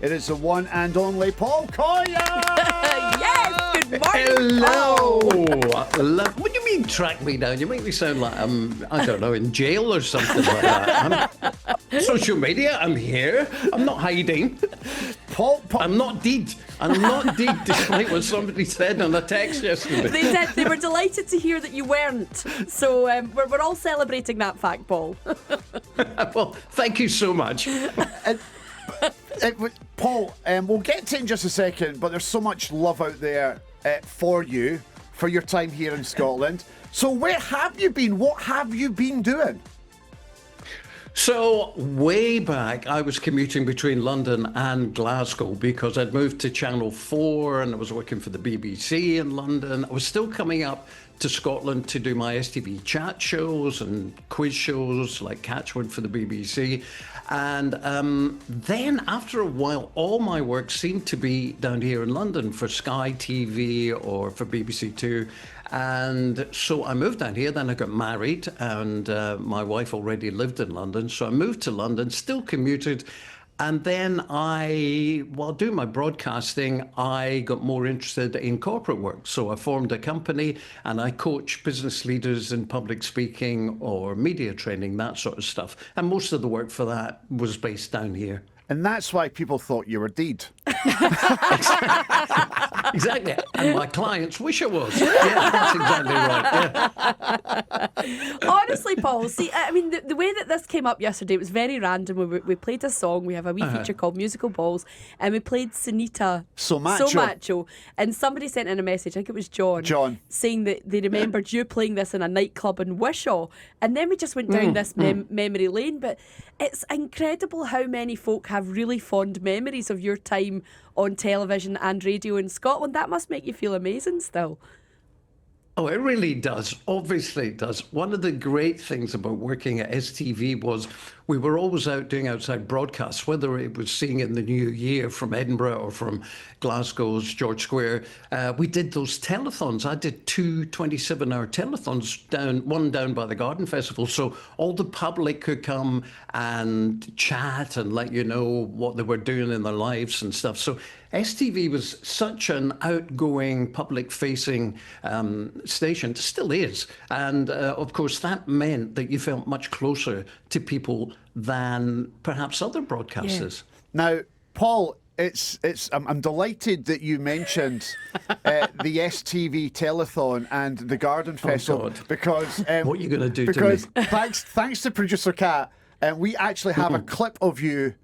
It is the one and only Paul Coia! Yes, good morning. Hello. Paul. What do you mean track me down? You make me sound like I'm, I don't know, in jail or something like that. Social media, I'm here. I'm not hiding. Paul. I'm not dead. And I'm not dead, despite what somebody said on a text yesterday. They said they were delighted to hear that you weren't. So we're all celebrating that fact, Paul. Well, thank you so much. Paul, we'll get to it in just a second, but there's so much love out there for you, for your time here in Scotland. So where have you been? What have you been doing? So, way back, I was commuting between London and Glasgow because I'd moved to Channel 4 and I was working for the BBC in London. I was still coming up to Scotland to do my STV chat shows and quiz shows like Catchwood for the BBC. And then after a while, all my work seemed to be down here in London for Sky TV or for BBC Two. And so I moved down here, then I got married, and my wife already lived in London. So I moved to London, still commuted. And then while doing my broadcasting, I got more interested in corporate work. So I formed a company and I coach business leaders in public speaking or media training, that sort of stuff. And most of the work for that was based down here. And that's why people thought you were dead. Exactly. And my clients wish I was. Yeah, that's exactly right. Yeah. Honestly, Paul, see, I mean, the way that this came up yesterday, it was very random. We played a song. We have a wee feature called Musical Balls, and we played Sunita So Macho. And somebody sent in a message, I think it was John, saying that they remembered you playing this in a nightclub in Wishaw. And then we just went down this memory lane. But it's incredible how many folk have really fond memories of your time on television and radio in Scotland. That must make you feel amazing still. Oh, it really does. Obviously it does. One of the great things about working at STV was we were always out doing outside broadcasts, whether it was seeing in the new year from Edinburgh or from Glasgow's George Square. We did those telethons. I did 2 27-hour telethons, one down by the Garden Festival. So all the public could come and chat and let you know what they were doing in their lives and stuff. So STV was such an outgoing, public-facing station, still is. And, of course, that meant that you felt much closer to people than perhaps other broadcasters. Yeah. Now, Paul, I'm delighted that you mentioned the STV telethon and the Garden Festival. God. Because what are you going to do because to me? thanks to producer Kat, we actually have a clip of you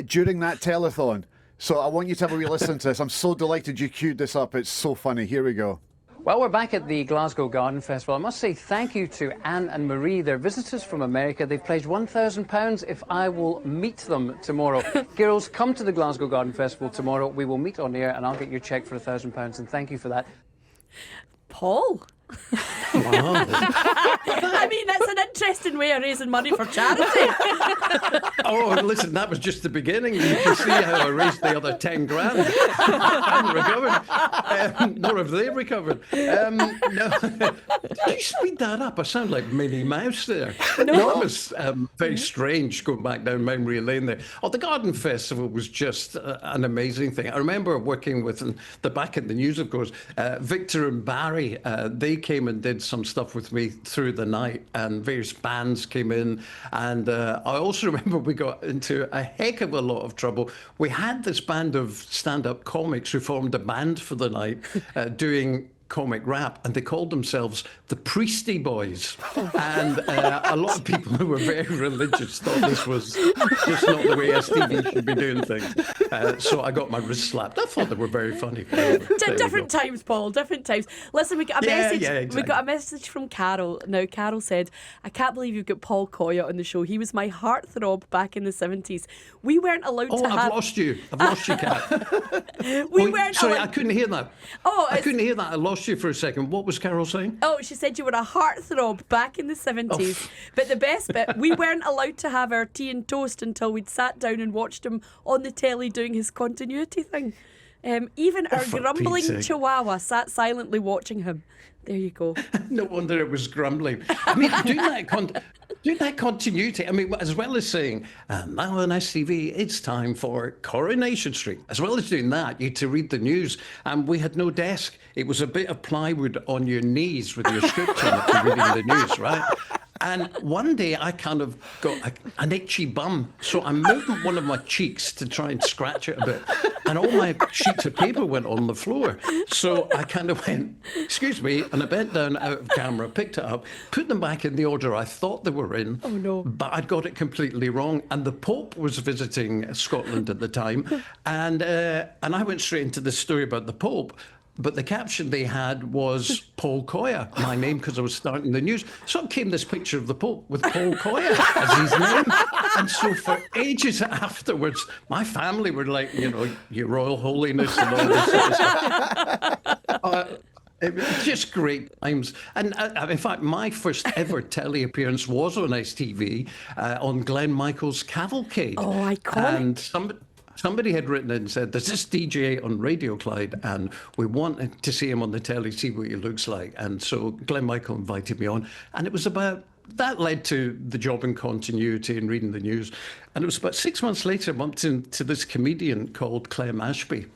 during that telethon. So I want you to have a wee listen to this. I'm so delighted you queued this up. It's so funny. Here we go. Well, we're back at the Glasgow Garden Festival. I must say thank you to Anne and Marie. They're visitors from America. They've pledged £1,000 if I will meet them tomorrow. Girls, come to the Glasgow Garden Festival tomorrow. We will meet on air and I'll get your cheque for £1,000. And thank you for that. Paul? Wow. I mean, that's an interesting way of raising money for charity. Oh, listen, that was just the beginning. You can see how I raised the other 10 grand. I haven't recovered. Nor have they recovered. No. Did you speed that up? I sound like Minnie Mouse there. No. That was very strange going back down memory lane there. Oh, the Garden Festival was just an amazing thing. I remember working with, the back in the news, of course, Victor and Barry. They came and did some stuff with me through the night, and various bands came in. And I also remember we got into a heck of a lot of trouble. We had this band of stand-up comics who formed a band for the night doing comic rap, and they called themselves the Priesty Boys. And a lot of people who were very religious thought this was just not the way STV should be doing things. So I got my wrist slapped. I thought they were very funny. Different times, Paul, different times. Listen, we got a message. Exactly. We got a message from Carol. Now, Carol said, "I can't believe you've got Paul Coia on the show. He was my heartthrob back in the 70s. We weren't allowed to have..." I've lost you, Kat. We weren't Sorry, allowed... I couldn't hear that. I couldn't hear that. I lost you for a second. What was Carol saying? Oh, she said you were a heartthrob back in the 70s. But the best bit, we weren't allowed to have our tea and toast until we'd sat down and watched him on the telly doing his continuity thing. Even our For grumbling Pete's sake. chihuahua sat silently watching him. There you go. No wonder it was grumbling. I mean, doing that continuity. I mean, as well as saying, now on STV, it's time for Coronation Street. As well as doing that, you had to read the news. And we had no desk. It was a bit of plywood on your knees with your script on it for reading the news, right? And one day I kind of got an itchy bum. So I'm moving one of my cheeks to try and scratch it a bit. And all my sheets of paper went on the floor. So I kind of went, excuse me, and I bent down out of camera, picked it up, put them back in the order I thought they were in. Oh, no. But I'd got it completely wrong. And the Pope was visiting Scotland at the time. And I went straight into the story about the Pope. But the caption they had was Paul Coia, my name, because I was starting the news. So up came this picture of the Pope with Paul Coia as his name. And so for ages afterwards, my family were like, you know, Your Royal Holiness and all this sort of stuff. It was just great times. And in fact, my first ever telly appearance was on STV on Glenn Michael's Cavalcade. Oh, iconic. And somebody had written in and said, there's this DJ on Radio Clyde and we want to see him on the telly, see what he looks like. And so Glenn Michael invited me on. And it was about, that led to the job in continuity and reading the news. And it was about 6 months later, I bumped into this comedian called Clem Ashby.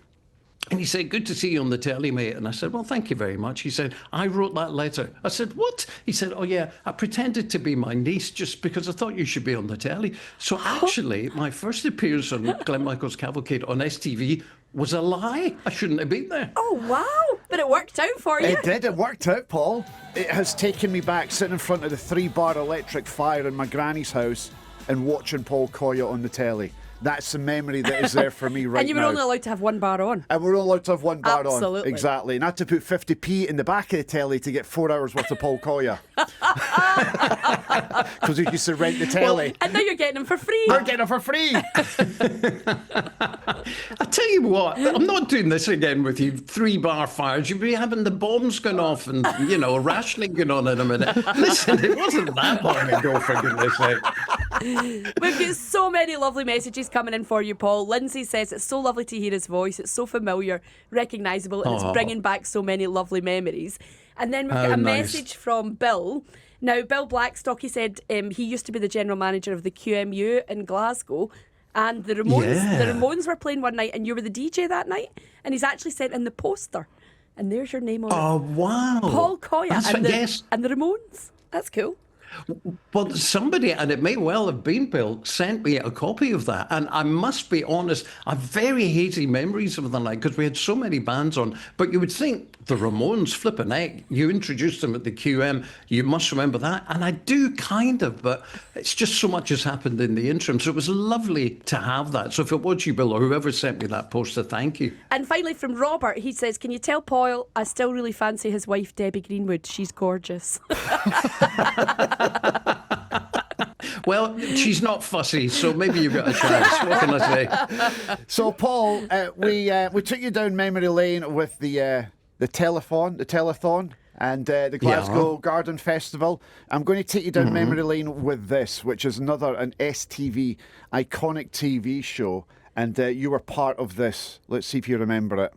And he said, good to see you on the telly, mate. And I said, well, thank you very much. He said, I wrote that letter. I said, what? He said, oh, yeah, I pretended to be my niece just because I thought you should be on the telly. So actually, my first appearance on Glenn Michael's Cavalcade on STV was a lie. I shouldn't have been there. Oh, wow. But it worked out for you. It did. It worked out, Paul. It has taken me back sitting in front of the 3-bar electric fire in my granny's house and watching Paul Coia on the telly. That's the memory that is there for me right now. And you were only allowed to have one bar on. And we're only allowed to have one bar on. Absolutely. Exactly. And I had to put 50p in the back of the telly to get 4 hours worth of Paul Coia. Because we used to rent the telly. And now you're getting them for free. We're getting them for free. I tell you what, I'm not doing this again with you. 3-bar fires. You'd be having the bombs going off and, you know, rationing going on in a minute. Listen, it wasn't that long ago, for goodness sake. We've got so many lovely messages coming in for you, Paul. Lindsay says it's so lovely to hear his voice. It's so familiar, recognisable, and it's bringing back so many lovely memories. And then we've got a message from Bill. Now, Bill Blackstock, he said he used to be the general manager of the QMU in Glasgow. And the Ramones were playing one night and you were the DJ that night. And he's actually sent in the poster. And there's your name on it. Oh, wow. Paul Coia and the Ramones. That's cool. Well, somebody, and it may well have been Bill, sent me a copy of that. And I must be honest, I have very hazy memories of the night because we had so many bands on. But you would think the Ramones, flippin' heck, you introduced them at the QM, you must remember that. And I do kind of, but it's just so much has happened in the interim. So it was lovely to have that. So if it was you, Bill, or whoever sent me that poster, thank you. And finally from Robert, he says, can you tell Paul I still really fancy his wife, Debbie Greenwood? She's gorgeous. Well, she's not fussy, so maybe you've got a chance. What can I say? So, Paul, we took you down memory lane with the telethon, and the Glasgow Garden Festival. I'm going to take you down memory lane with this, which is an STV iconic TV show, and you were part of this. Let's see if you remember it.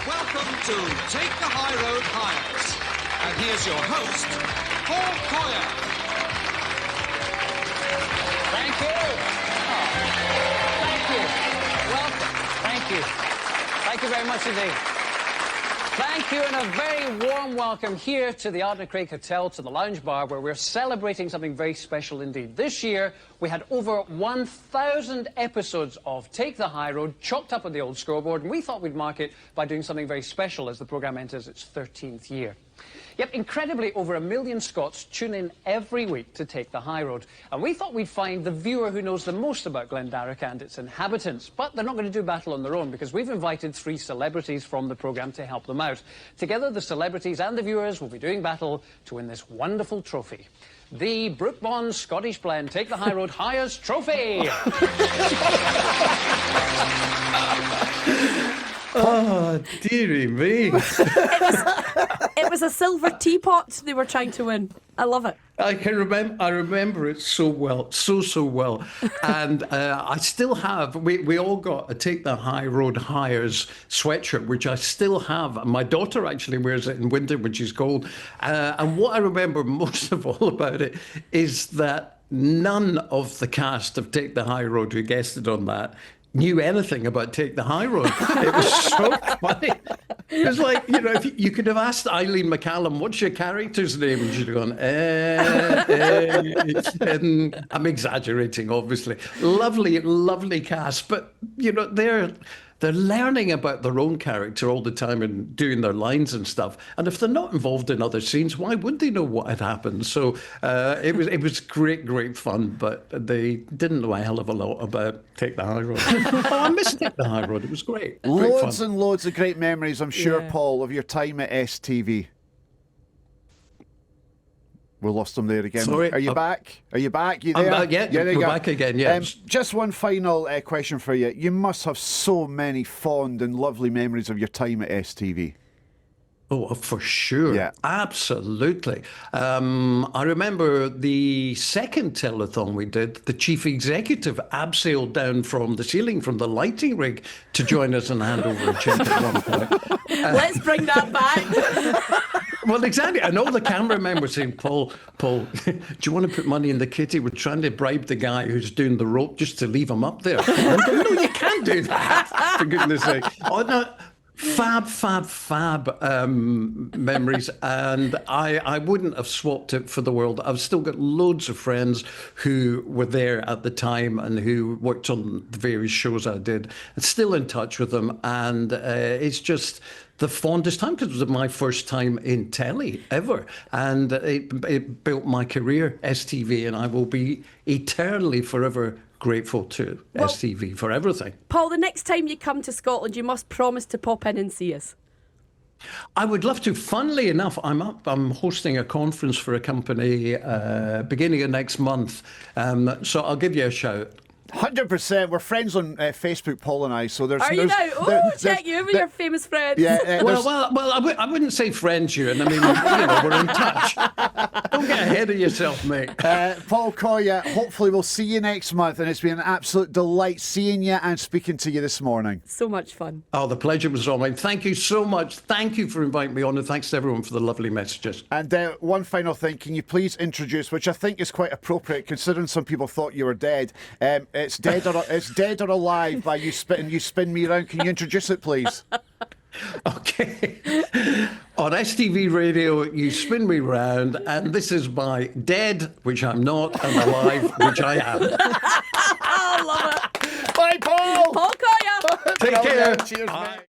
Welcome to Take the High Road Hires, and here's your host, Paul Coia. Thank you. Thank you. Welcome. Thank you. Thank you very much indeed. Thank you, and a very warm welcome here to the Ardna Craig Hotel, to the Lounge Bar, where we're celebrating something very special indeed. This year, we had over 1,000 episodes of Take the High Road chalked up on the old scoreboard, and we thought we'd mark it by doing something very special as the programme enters its 13th year. Yep, incredibly, over 1 million Scots tune in every week to Take the High Road. And we thought we'd find the viewer who knows the most about Glendarroch and its inhabitants. But they're not going to do battle on their own, because we've invited 3 celebrities from the programme to help them out. Together, the celebrities and the viewers will be doing battle to win this wonderful trophy. The Brook Bond Scottish Blend Take the High Road Hires Trophy! Oh, dearie me. It was a silver teapot they were trying to win. I love it. I remember it so well, so well. And I still have, we all got a Take the High Road Hires sweatshirt, which I still have. My daughter actually wears it in winter when she's cold. And what I remember most of all about it is that none of the cast of Take the High Road who guested on that knew anything about Take the High Road. It was so funny. It was like, if you could have asked Eileen McCallum, what's your character's name? And she'd have gone, and I'm exaggerating, obviously. Lovely, lovely cast. But, they're learning about their own character all the time and doing their lines and stuff. And if they're not involved in other scenes, why would they know what had happened? So it was great fun, but they didn't know a hell of a lot about Take the High Road. I missed Take the High Road. It was great. Loads and loads of great memories, I'm sure, Paul, of your time at STV. We lost them there again. Sorry, Are you back? Are you back? You there? I'm back, yeah. We're back again, yeah. Just one final question for you. You must have so many fond and lovely memories of your time at STV. Oh, for sure. Yeah. Absolutely. I remember the second telethon we did, the chief executive abseiled down from the ceiling from the lighting rig to join us and hand over a check at one point. Let's bring that back. Well, exactly. And all the cameramen were saying, Paul, do you want to put money in the kitty? We're trying to bribe the guy who's doing the rope just to leave him up there. And I'm going, no, you can't do that, for goodness sake. Oh, no. Fab memories, and I wouldn't have swapped it for the world. I've still got loads of friends who were there at the time and who worked on the various shows I did, and still in touch with them, and it's just the fondest time because it was my first time in telly ever, and it built my career, STV, and I will be eternally forever grateful to STV for everything. Paul, the next time you come to Scotland, you must promise to pop in and see us. I would love to. Funnily enough, I'm hosting a conference for a company beginning of next month, so I'll give you a shout. 100%. We're friends on Facebook, Paul and I. So there's. Are you now? Oh, check you over your famous friends. Yeah. Well, I wouldn't say friends, Ewan. I mean, we're in touch. Don't get ahead of yourself, mate. Paul Coia, hopefully we'll see you next month, and it's been an absolute delight seeing you and speaking to you this morning. So much fun. Oh, the pleasure was all mine. Thank you so much. Thank you for inviting me on, and thanks to everyone for the lovely messages. And one final thing, can you please introduce, which I think is quite appropriate considering some people thought you were dead. It's Dead or Alive by You Spin Me Round. Can you introduce it, please? Okay. On STV Radio, You Spin Me Round, and this is my Dead, which I'm not, and Alive, which I am. I love it. Bye, Paul. Paul Coia. Take care. Cheers, mate.